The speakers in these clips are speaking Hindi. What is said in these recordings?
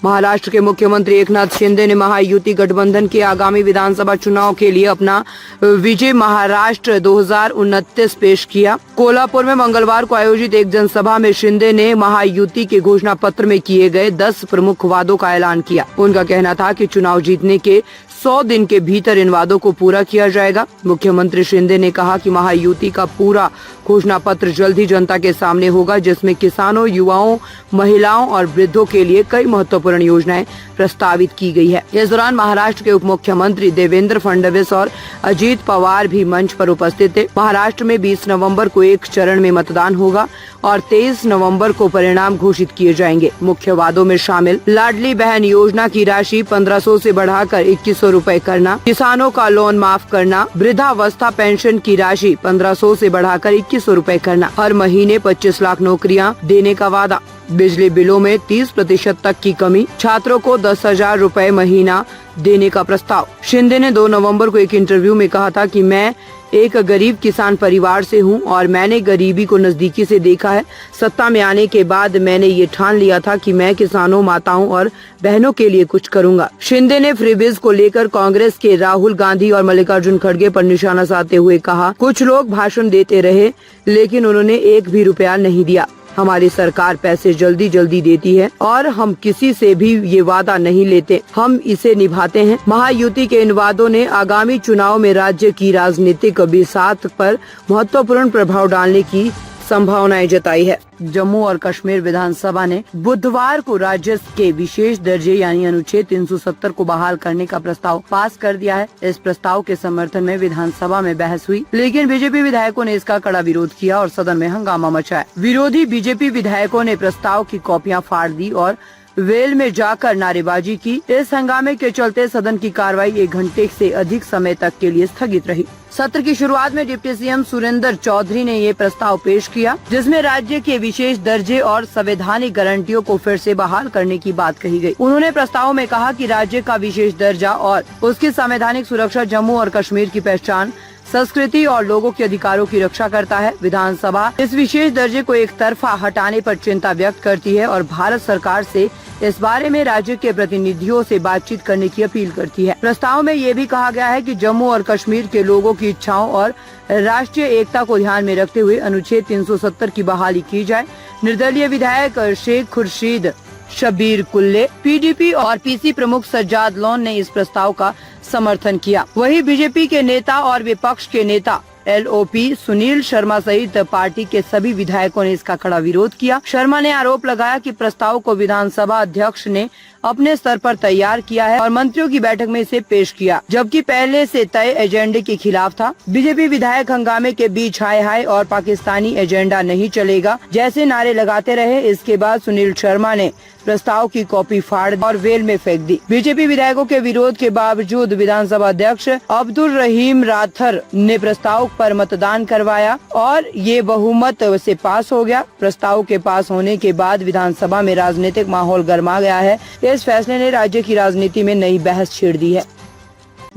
महाराष्ट्र के मुख्यमंत्री एकनाथ शिंदे ने महायुति गठबंधन के आगामी विधानसभा चुनाव के लिए अपना विजय महाराष्ट्र 2029 पेश किया। कोल्हापुर में मंगलवार को आयोजित एक जनसभा में शिंदे ने महायुति के घोषणा पत्र में किए गए 10 प्रमुख वादों का ऐलान किया। उनका कहना था कि चुनाव जीतने के 100 दिन के भीतर इन वादों को पूरा किया जाएगा। मुख्यमंत्री शिंदे ने कहा कि महायुति का पूरा घोषणा पत्र जल्द ही जनता के सामने होगा, जिसमें किसानों, युवाओं, महिलाओं और वृद्धों के लिए कई महत्वपूर्ण योजनाएं प्रस्तावित की गई है। इस दौरान महाराष्ट्र के उप मुख्यमंत्री देवेंद्र फडणवीस और अजीत पवार भी मंच पर उपस्थित थे। महाराष्ट्र में 20 नवंबर को एक चरण में मतदान होगा और 23 नवंबर को परिणाम घोषित किए जाएंगे। मुख्य वादों में शामिल लाडली बहन योजना की राशि 1500 से बढ़ाकर 2100 रुपए करना, किसानों का लोन माफ करना, वृद्धावस्था पेंशन की राशि 1500 से बढ़ाकर 2100 रुपए करना, हर महीने 25 लाख नौकरियां देने का वादा, बिजली बिलों में 30% तक की कमी, छात्रों को 10,000 रुपए महीना देने का प्रस्ताव। शिंदे ने 2 नवंबर को एक इंटरव्यू में कहा था कि मैं एक गरीब किसान परिवार से हूं और मैंने गरीबी को नजदीकी से देखा है। सत्ता में आने के बाद मैंने ये ठान लिया था कि मैं किसानों, माताओं और बहनों के लिए कुछ करूंगा। शिंदे ने फ्रीबीज को लेकर कांग्रेस के राहुल गांधी और मल्लिकार्जुन खड़गे पर निशाना साधते हुए कहा, कुछ लोग भाषण देते रहे लेकिन उन्होंने एक भी रुपया नहीं दिया। हमारी सरकार पैसे जल्दी देती है और हम किसी से भी ये वादा नहीं लेते, हम इसे निभाते हैं। महायुति के इन वादों ने आगामी चुनाव में राज्य की राजनीतिक बिसात पर महत्वपूर्ण प्रभाव डालने की संभावनाएं जताई है। जम्मू और कश्मीर विधानसभा ने बुधवार को राज्य के विशेष दर्जे यानी अनुच्छेद 370 को बहाल करने का प्रस्ताव पास कर दिया है। इस प्रस्ताव के समर्थन में विधानसभा में बहस हुई, लेकिन बीजेपी विधायकों ने इसका कड़ा विरोध किया और सदन में हंगामा मचाया। विरोधी बीजेपी विधायकों ने प्रस्ताव की कॉपियां फाड़ दी और वेल में जाकर नारेबाजी की। इस हंगामे के चलते सदन की कार्रवाई 1 घंटे से अधिक समय तक के लिए स्थगित रही। सत्र की शुरुआत में डिप्टी सीएम सुरेंद्र चौधरी ने ये प्रस्ताव पेश किया, जिसमें राज्य के विशेष दर्जे और संवैधानिक गारंटियों को फिर से बहाल करने की बात कही गई। उन्होंने प्रस्ताव में कहा कि राज्य का विशेष दर्जा और उसकी संवैधानिक सुरक्षा जम्मू और कश्मीर की पहचान, संस्कृति और लोगों के अधिकारों की रक्षा करता है। विधानसभा इस विशेष दर्जे को एक तरफा हटाने पर चिंता व्यक्त करती है और भारत सरकार से इस बारे में राज्य के प्रतिनिधियों से बातचीत करने की अपील करती है। प्रस्ताव में ये भी कहा गया है कि जम्मू और कश्मीर के लोगों की इच्छाओं और राष्ट्रीय एकता को ध्यान में रखते हुए अनुच्छेद 370 की बहाली की जाए। निर्दलीय विधायक शेख खुर्शीद शब्बीर कुल्ले, पीडीपी और पीसी प्रमुख सज्जाद लोन ने इस प्रस्ताव का समर्थन किया। वहीं बीजेपी के नेता और विपक्ष के नेता एलओपी सुनील शर्मा सहित पार्टी के सभी विधायकों ने इसका कड़ा विरोध किया। शर्मा ने आरोप लगाया कि प्रस्ताव को विधानसभा अध्यक्ष ने अपने स्तर पर तैयार किया है और मंत्रियों की बैठक में इसे पेश किया, जबकि पहले से तय एजेंडे के खिलाफ था। बीजेपी विधायक हंगामे के बीच हाय हाय और पाकिस्तानी एजेंडा नहीं चलेगा जैसे नारे लगाते रहे। इसके बाद सुनील शर्मा ने प्रस्ताव की कॉपी फाड़ और वेल में फेंक दी। बीजेपी विधायकों के विरोध के बावजूद विधानसभा अध्यक्ष अब्दुल रहीम राथर ने प्रस्ताव पर मतदान करवाया और ये बहुमत से पास हो गया। प्रस्ताव के पास होने के बाद विधानसभा में राजनीतिक माहौल गर्मा गया है। इस फैसले ने राज्य की राजनीति में नई बहस छेड़ दी है।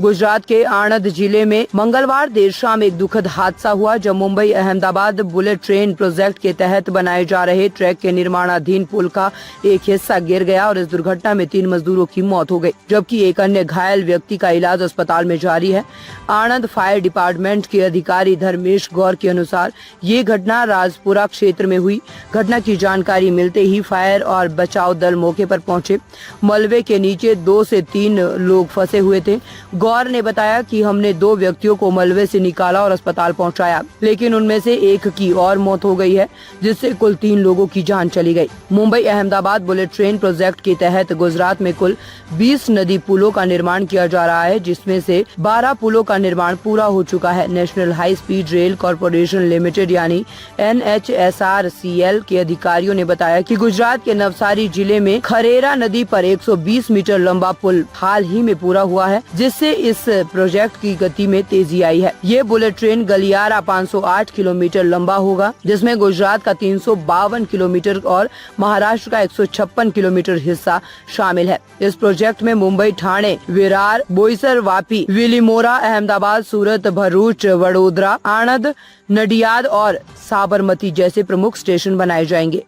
गुजरात के आणंद जिले में मंगलवार देर शाम एक दुखद हादसा हुआ, जब Mumbai Ahmedabad bullet train project के तहत बनाए जा रहे ट्रैक के निर्माणाधीन पुल का एक हिस्सा गिर गया और इस दुर्घटना में 3 मजदूरों की मौत हो गई, जबकि एक अन्य घायल व्यक्ति का इलाज अस्पताल में जारी है। आणंद फायर डिपार्टमेंट के अधिकारी धर्मेश गौर के अनुसार ये घटना राजपुरा क्षेत्र में हुई। घटना की जानकारी मिलते ही फायर और बचाव दल मौके पर पहुंचे। मलबे के नीचे 2 से 3 लोग फंसे हुए थे। गौर ने बताया कि हमने 2 व्यक्तियों को मलबे से निकाला और अस्पताल पहुंचाया, लेकिन उनमें से एक की और मौत हो गई है, जिससे कुल 3 लोगों की जान चली गई। Mumbai Ahmedabad bullet train project के तहत गुजरात में कुल 20 नदी पुलों का निर्माण किया जा रहा है, जिसमें से 12 पुलों का निर्माण पूरा हो चुका है। National high speed rail corporation limited यानी NHSRCL के अधिकारियों ने बताया कि गुजरात के नवसारी जिले में खरेरा नदी पर 120 मीटर लंबा पुल हाल ही में पूरा हुआ है, जिससे इस प्रोजेक्ट की गति में तेजी आई है। ये बुलेट ट्रेन गलियारा 508 किलोमीटर लंबा होगा, जिसमें गुजरात का 352 किलोमीटर और महाराष्ट्र का 156 किलोमीटर हिस्सा शामिल है। इस प्रोजेक्ट में मुंबई, ठाणे, विरार, बोईसर, वापी, विलिमोरा, अहमदाबाद, सूरत, भरूच, वडोदरा, आणंद, नडियाद और साबरमती जैसे प्रमुख स्टेशन बनाए जाएंगे।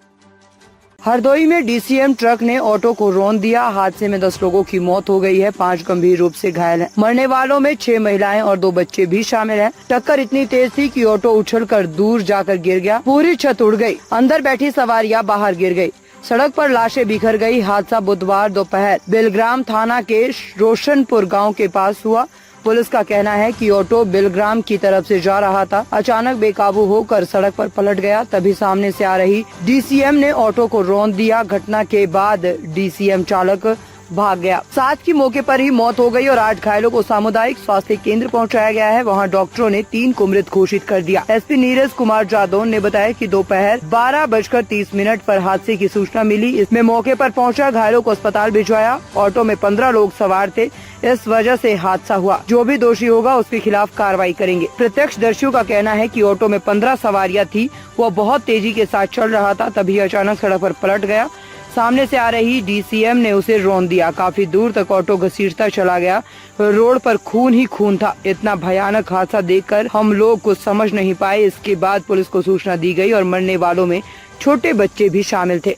हरदोई में डीसीएम ट्रक ने ऑटो को रौंद दिया। हादसे में 10 लोगों की मौत हो गई है, 5 गंभीर रूप से घायल हैं। मरने वालों में 6 महिलाएं और 2 बच्चे भी शामिल हैं। टक्कर इतनी तेज थी कि ऑटो उछलकर दूर जाकर गिर गया। पूरी छत उड़ गई, अंदर बैठी सवारियां बाहर गिर गई। सड़क पर लाशें बिखर गई। हादसा बुधवार दोपहर बिलग्राम थाना के रोशनपुर गाँव के पास हुआ। पुलिस का कहना है कि ऑटो बिलग्राम की तरफ से जा रहा था, अचानक बेकाबू होकर सड़क पर पलट गया। तभी सामने से आ रही डीसीएम ने ऑटो को रौंद दिया। घटना के बाद डीसीएम चालक भाग गया। 7 की मौके पर ही मौत हो गई और 8 घायलों को सामुदायिक स्वास्थ्य केंद्र पहुंचाया गया है। वहां डॉक्टरों ने 3 को मृत घोषित कर दिया। एसपी नीरज कुमार जादव ने बताया कि दोपहर 12:30 पर हादसे की सूचना मिली। इसमें मौके पर पहुंचा, घायलों को अस्पताल भिजवाया। ऑटो में 15 लोग सवार थे, इस वजह से हादसा हुआ। जो भी दोषी होगा उसके खिलाफ कार्रवाई करेंगे। प्रत्यक्षदर्शियों का कहना है कि ऑटो में 15 सवारियां थी, वह बहुत तेजी के साथ चल रहा था, तभी अचानक सड़क पर पलट गया। सामने से आ रही डीसीएम ने उसे रौंद दिया। काफी दूर तक ऑटो घसीटता चला गया। रोड पर खून ही खून था। इतना भयानक हादसा देखकर हम लोग कुछ समझ नहीं पाए। इसके बाद पुलिस को सूचना दी गई और मरने वालों में छोटे बच्चे भी शामिल थे।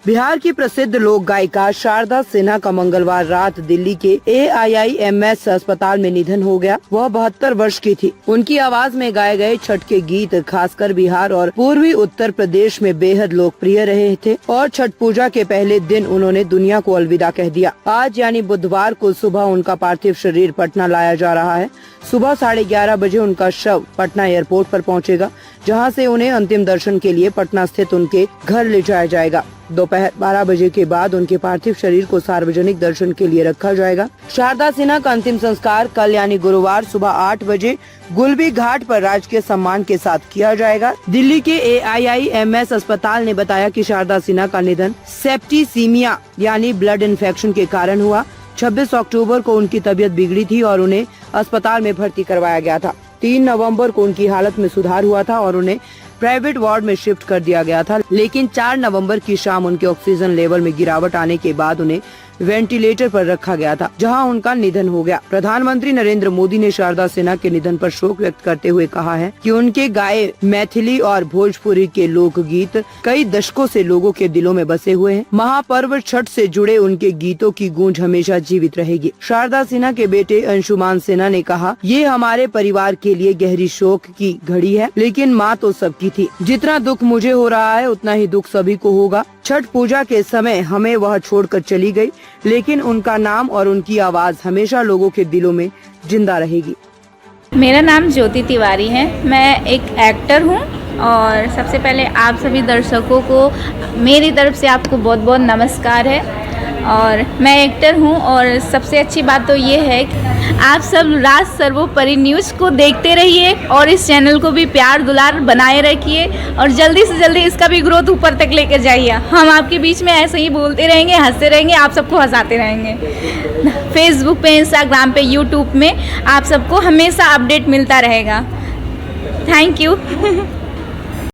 बिहार की प्रसिद्ध लोक गायिका शारदा सिन्हा का मंगलवार रात दिल्ली के AIIMS अस्पताल में निधन हो गया। वह 72 वर्ष की थी। उनकी आवाज में गाए गए छठ के गीत खासकर बिहार और पूर्वी उत्तर प्रदेश में बेहद लोकप्रिय रहे थे और छठ पूजा के पहले दिन उन्होंने दुनिया को अलविदा कह दिया। आज यानी बुधवार को सुबह उनका पार्थिव शरीर पटना लाया जा रहा है। सुबह 11:30 बजे उनका शव पटना एयरपोर्ट पर पहुंचेगा, जहां से उन्हें अंतिम दर्शन के लिए पटना स्थित उनके घर ले जाया जाएगा। दोपहर 12 बजे के बाद उनके पार्थिव शरीर को सार्वजनिक दर्शन के लिए रखा जाएगा। शारदा सिन्हा का अंतिम संस्कार कल यानी गुरुवार सुबह 8 बजे गुलबी घाट पर राजकीय सम्मान के साथ किया जाएगा। दिल्ली के AIIMS अस्पताल ने बताया कि शारदा सिन्हा का निधन सेप्टिसीमिया यानी ब्लड इन्फेक्शन के कारण हुआ। 26 अक्टूबर को उनकी तबीयत बिगड़ी थी और उन्हें अस्पताल में भर्ती करवाया गया था। 3 नवंबर को उनकी हालत में सुधार हुआ था और उन्हें प्राइवेट वार्ड में शिफ्ट कर दिया गया था, लेकिन 4 नवंबर की शाम उनके ऑक्सीजन लेवल में गिरावट आने के बाद उन्हें वेंटिलेटर पर रखा गया था, जहां उनका निधन हो गया। प्रधानमंत्री नरेंद्र मोदी ने शारदा सिन्हा के निधन पर शोक व्यक्त करते हुए कहा है कि उनके गाए मैथिली और भोजपुरी के लोकगीत कई दशकों से लोगों के दिलों में बसे हुए हैं। महापर्व छठ से जुड़े उनके गीतों की गूंज हमेशा जीवित रहेगी। शारदा सिन्हा के बेटे अंशुमान सिन्हा ने कहा, ये हमारे परिवार के लिए गहरी शोक की घड़ी है, लेकिन माँ तो सबकी थी। जितना दुख मुझे हो रहा है उतना ही दुख सभी को होगा। छठ पूजा के समय हमें वह छोड़कर चली गई, लेकिन उनका नाम और उनकी आवाज हमेशा लोगों के दिलों में जिंदा रहेगी। मेरा नाम ज्योति तिवारी है। मैं एक एक्टर हूँ और सबसे पहले आप सभी दर्शकों को मेरी तरफ से आपको बहुत बहुत नमस्कार है। और मैं एक्टर हूँ और सबसे अच्छी बात तो ये है कि आप सब राज सर्वोपरि न्यूज़ को देखते रहिए और इस चैनल को भी प्यार दुलार बनाए रखिए और जल्दी से जल्दी इसका भी ग्रोथ ऊपर तक लेकर जाइए। हम आपके बीच में ऐसे ही बोलते रहेंगे, हंसते रहेंगे, आप सबको हंसाते रहेंगे। फेसबुक पे, इंस्टाग्राम पे, यूट्यूब में आप सबको हमेशा अपडेट मिलता रहेगा। Thank you.